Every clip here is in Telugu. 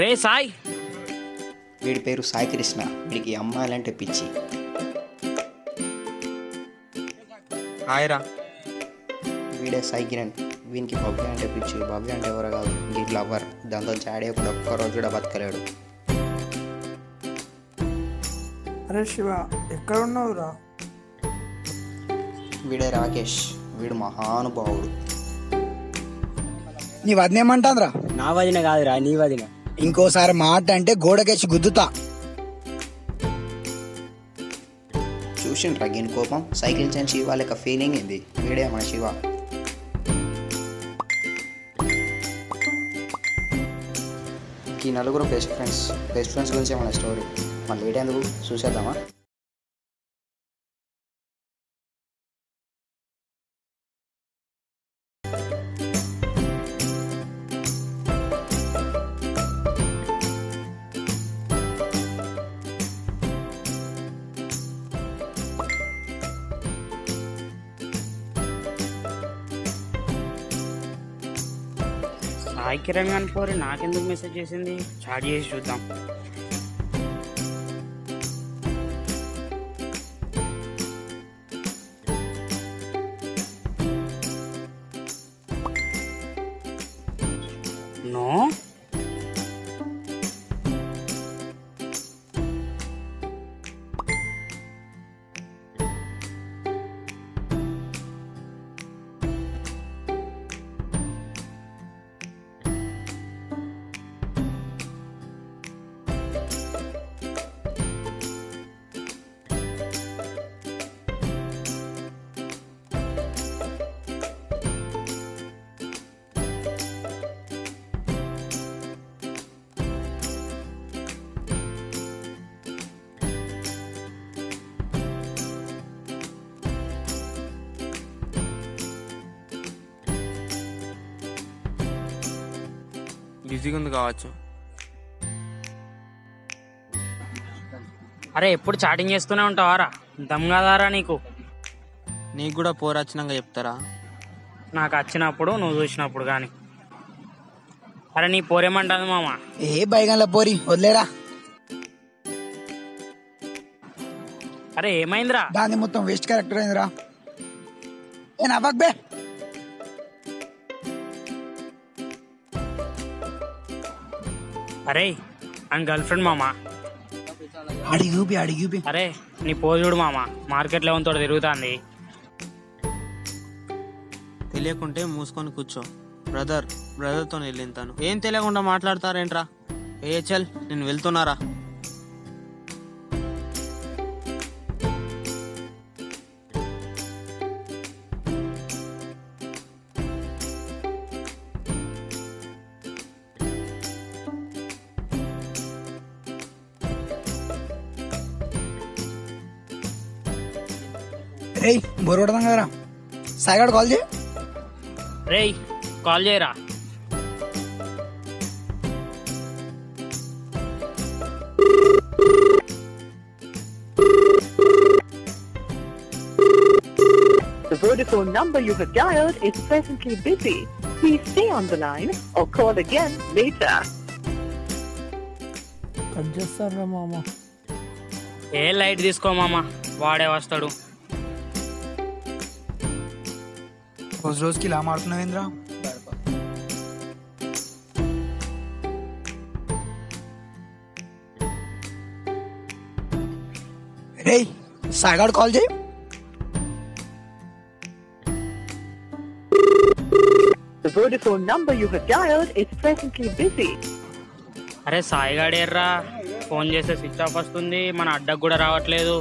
రే సాయ్, వీడి పేరు సాయి కృష్ణ. వీడికి అమ్మాయిలంటే పిచ్చి. హాయ్రా. వీడే సాయి కిరణ్. వీనికి భవ్య అంటే పిచ్చి. భవ్య అంటే ఎవరు కాదు, గీ లవర్. దాంతో చాడే కూడా ఒక్కరోజు కూడా బతకలేడు. అరే శివ, ఎక్కడున్నావురా? వీడే రాకేష్. వీడు మహానుభావుడు. నీ వదినేమంటాంద్రా? నా వదిన కాదురా, నీ వదిన. ఇంకోసారి మాట అంటే గోడకేసి గుద్దుతా. చూసిండ్రా గీని కోపం? సైకిల్ చైన్ శివ లెక్క ఫీలింగ్ ఇది. వీడే మన శివ. ఈ నలుగురు బెస్ట్ ఫ్రెండ్స్ గురించి మన స్టోరీ. మళ్ళీ లేటెందుకు చూసేద్దామా? సాయి కిరణ్ గాని పోరి నాకెందుకు మెసేజ్ చేసింది? చాట్ చేసి చూద్దాం. నో. బిజీగా ఉంది కావచ్చు. అరే, ఎప్పుడు చాటింగ్ చేస్తూనే ఉంటావారా? దమ్ కాదారా నీకు? నీకు కూడా పోరచ్చినాక చెప్తారా? నాకు వచ్చినప్పుడు, నువ్వు చూసినప్పుడు కానీ. అరే, నీ పోరేమంటుంది మామ? ఏ బైగన్ల పోరి, వదిలేరా. అరే ఏమైందిరా? దాన్ని మొత్తం వేస్ట్ క్యారెక్టర్ అయిందిరా. ఏ నవ్వక్ బే. అరే, అని గర్ల్ ఫ్రెండ్ మామ. అడిగి అరే, నీ పోజు చూడు మామ, మార్కెట్ లెవెన్ తోటి తిరుగుతుంది. తెలియకుంటే మూసుకొని కూర్చో. బ్రదర్తో వెళ్ళింతాను. ఏం తెలియకుండా మాట్లాడతారేంట్రా? చల్, నేను వెళ్తున్నారా. రేయ్, బోర్ కొడదాం కదరా. సాయిగాడు కాల్ చేయి. రేయ్, కాల్ చేయరా. The Vodafone number you have dialed is presently busy. Please stay on the line or call again later. Cut చేస్తారా మామ? ఏ లైట్ తీసుకో మామ, వాడే వస్తాడు. రోజుకి ఇలా మారుతున్నావేంద్రా? రేయ్, సాయిగాడు కాల్ చేయి. The Vodafone number you have dialed is presently busy. అరే సాయిగాడేర్రా, ఫోన్ చేస్తే స్విచ్ ఆఫ్ వస్తుంది, మన అడ్డకు కూడా రావట్లేదు.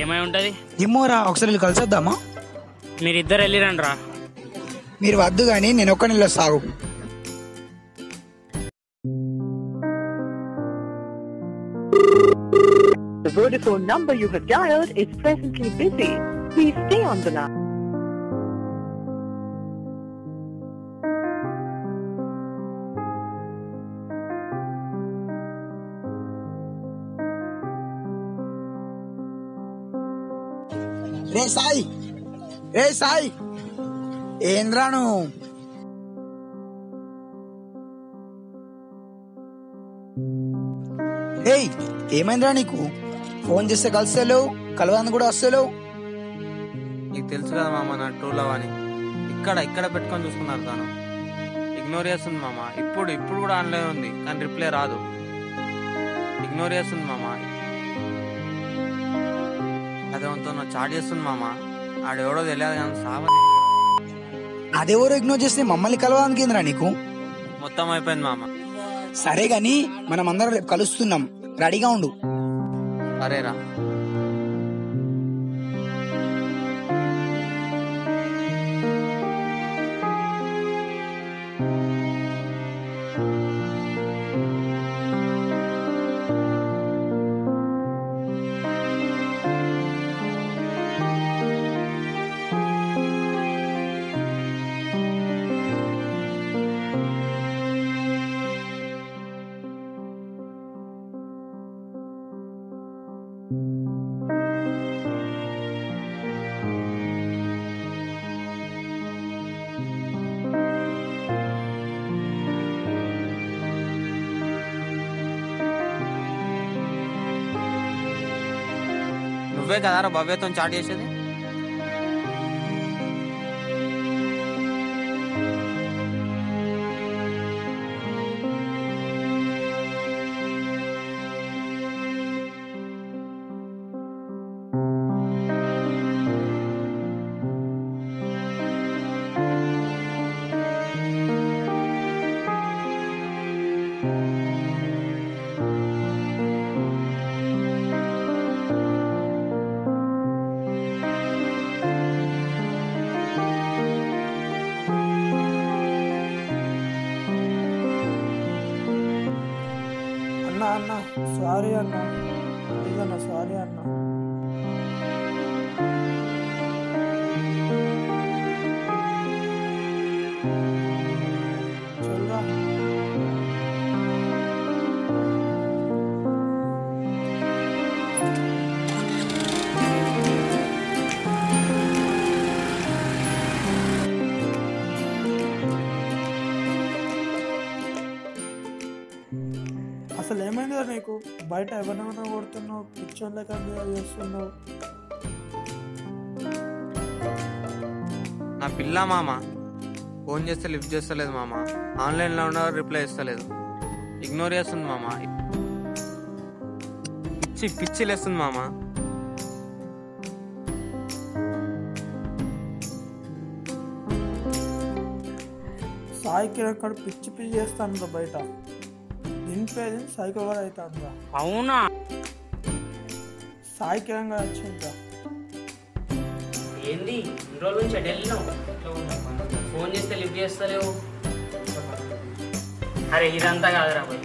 ఏమై ఉంటది? ఏమోరా, ఒకసారి వెళ్ళి కలిసేద్దామా? మీరిద్దరు వెళ్ళిరండి రా. మీరు వద్దు కానీ నేను ఒక్క నెలలో సాగు. The Vodafone number you have dialed is presently busy. Please stay on the line. రే సాయి, ఏంద్రా నువ్వు? ఏయ్ ఏమైందిరా నీకు? ఫోన్ చేస్తే కలిస్తలేవు, కలవడానికి కూడా వస్తలేవు. నీకు తెలుసు కదా మామ నా ట్రూ లవ్ అని. ఇక్కడ పెట్టుకొని చూసుకున్నారు తాను. ఇగ్నోర్ చేస్తుంది మామ. ఇప్పుడు కూడా ఆన్లైన్ ఉంది కానీ రిప్లై రాదు. ఇగ్నోర్ చేస్తుంది మామ. అదేమంతో నా చాట్ చేస్తుంది మామ. ఆడెవడో తెలియదు కానీ అదెవరో ఇగ్నోర్ చేస్తే మమ్మల్ని కలవడానికి ఏందిరా నీకు? మొత్తం అయిపోయింది మామ. సరే గాని మనం అందరం రేపు కలుస్తున్నాం, రెడీగా ఉండు. సరేరా. నువ్వే కదారా భవ్యతో చాట్ చేసేది? అన్న సారీ అన్న, ఇదన్నా సారీ అన్న. చల్రా అసలు ఏమైందిరా నీకు? బయట ఎవరినైనా కొడుతున్నావు, పిచ్చోళ్ళ కన్నా చేస్తున్నావు. నా పిల్ల మామ ఫోన్ చేస్తే లిఫ్ట్ చేస్తలేదు మామ. ఆన్లైన్లో ఉన్న రిప్లై ఇస్తలేదు. ఇగ్నోర్ చేస్తుంది మామ. పిచ్చి లేస్తుంది మామ. సాయికి అక్కడ పిచ్చి చేస్తాను బయట. దింపేది సైకో కూడా అవుతాను. అవునా? సాయి కిరంగా వచ్చిందా? ఏంది ఇన్ని రోజుల నుంచి ఎటు వెళ్ళినావు? ఫోన్ చేస్తే లిఫ్ట్ చేస్తలేవు. అరే ఇదంతా కాదురా పోయి,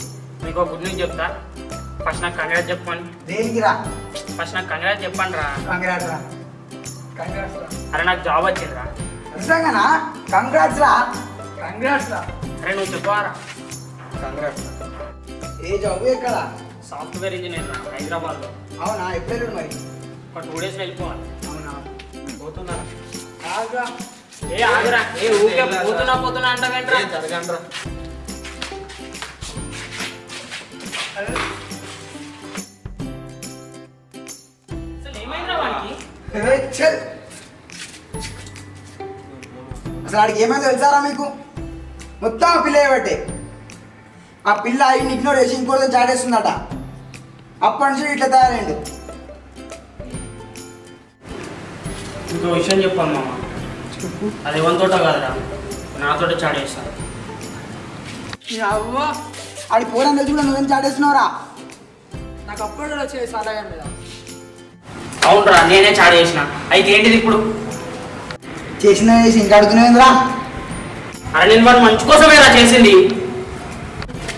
మీకు గుడ్ న్యూస్ చెప్తా. ఫస్ట్ నాకు కంగ్రాట్స్ చెప్పండి. దేనికిరా? ఫస్ట్ నాకు కంగ్రాట్స్ చెప్పండి రా. కంగ్రాట్స్ రా. అరే నాకు జాబ్ వచ్చిందిరా. నిజంగానా? కంగ్రాట్స్ రా. అరే నువ్వు చెప్పారా? ఏ జాబ్? ఎక్కడ? సాఫ్ట్వేర్ ఇంజనీర్ రా, హైదరాబాద్లో. అవునా? ఎప్పుడు మరి? ఒక 2 days వెళ్ళిపోవాలి. అవునా? పోతున్నారా? ఏ ఆగురా, ఏ ఊరికే పోతున్నా అంట వెంట్రా. జరగండ్రా. అసలు ఏమైందిరా వానికి? అసలు ఆడికి ఏమైందో తెలుసారా మీకు? మొత్తం ఆ పిల్ల ఏబట్టే. ఆ పిల్ల ఆయన ఇగ్నోర్ చేసి ఇంకోటితో చాటేస్తుందట. అప్పటి నుంచి ఇట్లా తయారైండు. ఇంకో విషయం చెప్పాను మామ. అది ఎవరితోట కాదురా, నాతోట చాటేస్తాను. ఆడి పోరాని తెలిసి కూడా నువ్వేం చాటేస్తున్నావురా? నాకు అప్పుడు వచ్చే సలహా మీద. అవునరా, నేనే చాటేసిన. అయితే ఏంటిది ఇప్పుడు? చేసిన చేసి ఇంకా అడుగుతున్నావురా? అరే నేను వాడు మంచి కోసమే ఇలా చేసింది.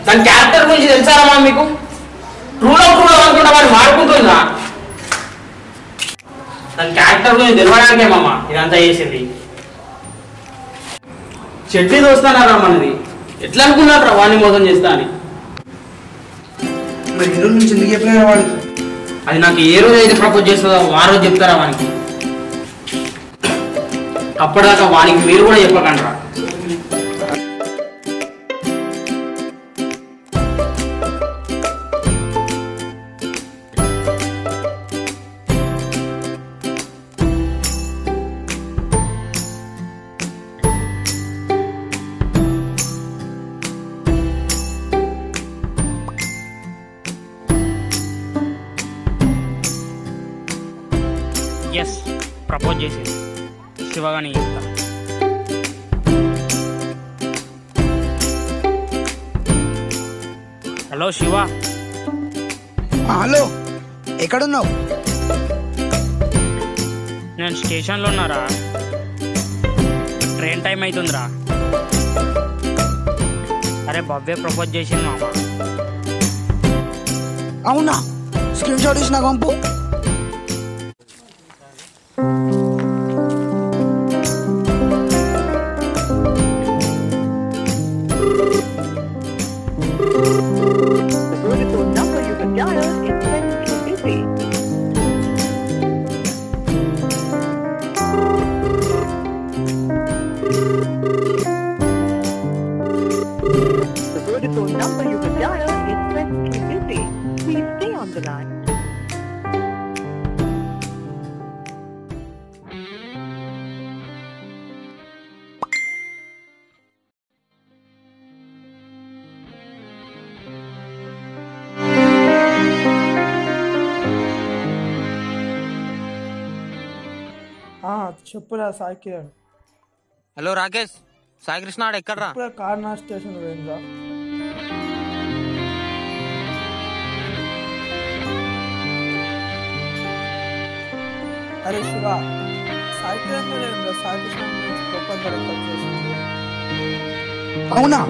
దాని క్యారెక్టర్ గురించి తెలుసారా మా మీకు? ట్రూ లవ్ అనుకుంటా వాడు వాడుకుంటుందా? దాని క్యారెక్టర్ గురించి తెలవడానికే మామ ఇదంతా చేసింది. చెడ్డీ దోస్తానారా మనది. ఎట్లా అనుకున్నారా వాడిని మోసం చేస్తా అని? మరి ఈ రోజు నుంచి ఎందుకు చెప్పినా వాడికి? అది నాకు ఏ రోజు అయితే ప్రపోజ్ చేస్తుందో ఆ రోజు చెప్తారా వానికి. అప్పటిదాకా వానికి మీరు కూడా చెప్పకండి రా. ఎస్ ప్రపోజ్ చేసింది శివగాని చెప్తా. హలో శివ. హలో, ఎక్కడున్నావు? నేను స్టేషన్లో ఉన్నారా, ట్రైన్ టైం అవుతుందిరా. అరే భవ్య ప్రపోజ్ చేసింది మామ. అవునా? స్క్రీన్ షాట్ ఇచ్చిన పంపు. The Vodafone number you have dialed is presently busy. The Vodafone number you have dialed is presently busy. Please stay on the line. చెప్పురా సాయి కిరణ్. హలో రాకేష్, సాయికృష్ణ ఆడ ఎక్కడ్రా? ఇప్పుడే కార్నా స్టేషన్ పోయిందా? అరే శివ, సాయి కిరణ్ లేదా సాయి కృష్ణ ప్రొపంచం చేసింది. అవునా?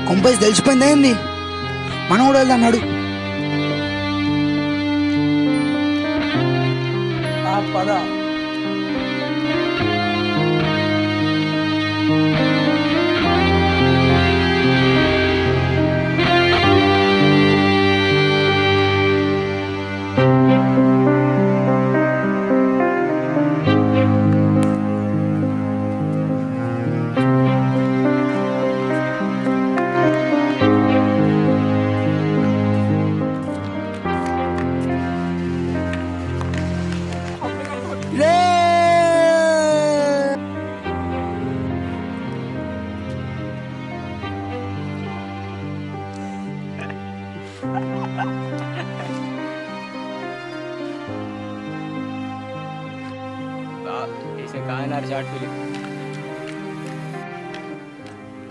కొంపైస్ తెలిసిపోయింది ఏంది? మనం కూడా వెళ్దాం అన్నాడు. పద.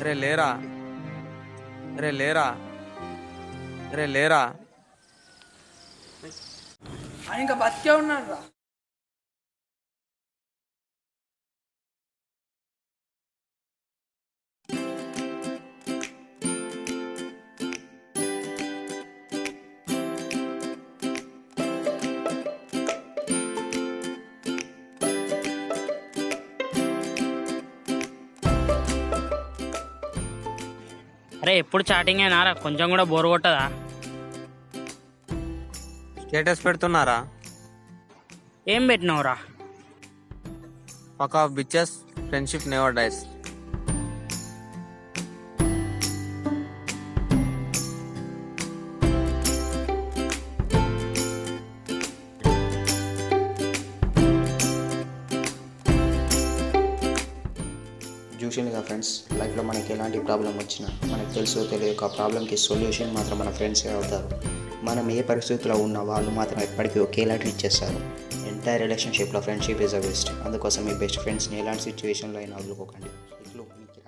రే లేరా, రే లేరా, రే లేరా. ఆయన ఇంకా బతికే ఉన్నాడు రా. అరే ఎప్పుడు చాటింగ్ అయినారా, కొంచెం కూడా బోర్ కొట్టదా? స్టేటస్ పెడుతున్నారా? ఏం పెట్టినావురా? Fuck off bitches, friendship never dies. చూసిందిగా ఫ్రెండ్స్, లైఫ్లో మనకి ఎలాంటి ప్రాబ్లం వచ్చినా మనకు తెలుసో తెలియక ఆ ప్రాబ్లంకి సొల్యూషన్ మాత్రం మన ఫ్రెండ్సే అవుతారు. మనం ఏ పరిస్థితిలో ఉన్నా వాళ్ళు మాత్రం ఎప్పటికీ ఒకేలా ట్రీట్ చేస్తారు. ఎంటైర్ రిలేషన్షిప్లో ఫ్రెండ్షిప్ ఈజ్ అ బెస్ట్. అందుకోసం మీ బెస్ట్ ఫ్రెండ్స్ని ఎలాంటి సిచ్యువేషన్లో అయినా వదులుకోకండి. ఇట్లు మీకు